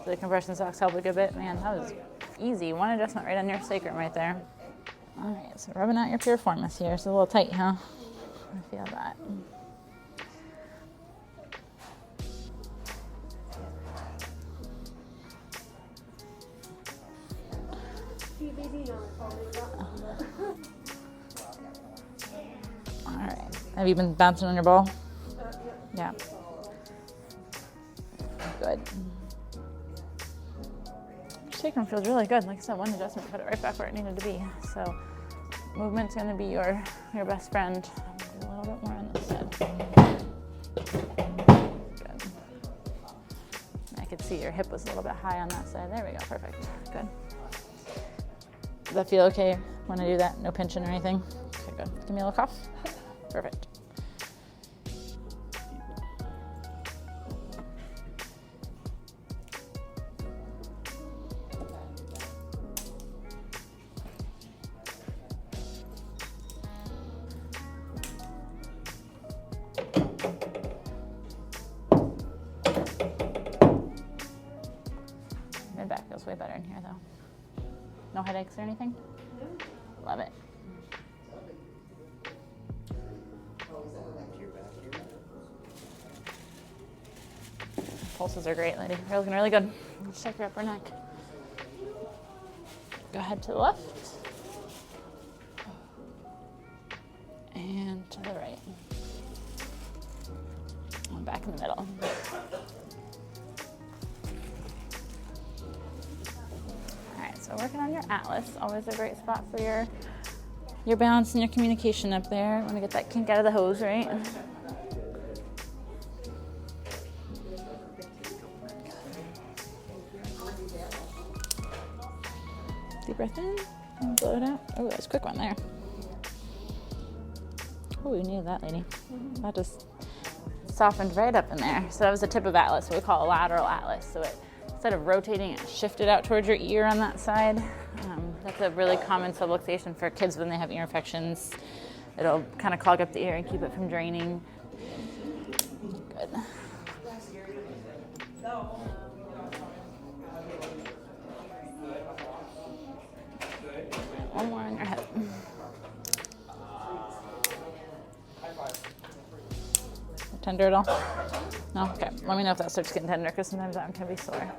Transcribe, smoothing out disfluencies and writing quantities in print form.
The compression socks help a good bit. Man, that was easy. One adjustment right on your sacrum right there. All right, so rubbing out your piriformis here. It's a little tight, huh? I feel that. All right. Have you been bouncing on your ball? Yeah. Good. Sacrum feels really good. Like I said, one adjustment put it right back where it needed to be. So movement's going to be your best friend. Do a little bit more on this side. Good. I could see your hip was a little bit high on that side. There we go. Perfect. Good. Does that feel okay when I do that? No pinching or anything? Okay, good. Give me a little cough. Perfect. Mid-back feels way better in here though. No headaches or anything? No. Love it. Pulses are great, lady. You're looking really good. Let's check your upper neck. Go ahead to the left. And to the right. And back in the middle. Alright, so working on your atlas. Always a great spot for your balance and your communication up there. Want to get that kink out of the hose, right? Deep breath in and blow it out. Oh, that was a quick one there. Oh, we needed that, lady. That just softened right up in there. So that was the tip of atlas, what we call a lateral atlas. So it, instead of rotating, it shifted out towards your ear on that side. That's a really common subluxation for kids when they have ear infections. It'll kind of clog up the ear and keep it from draining. Good. One more on your head. Tender at all? No? Okay. Let me know if that starts getting tender because sometimes that can be sore.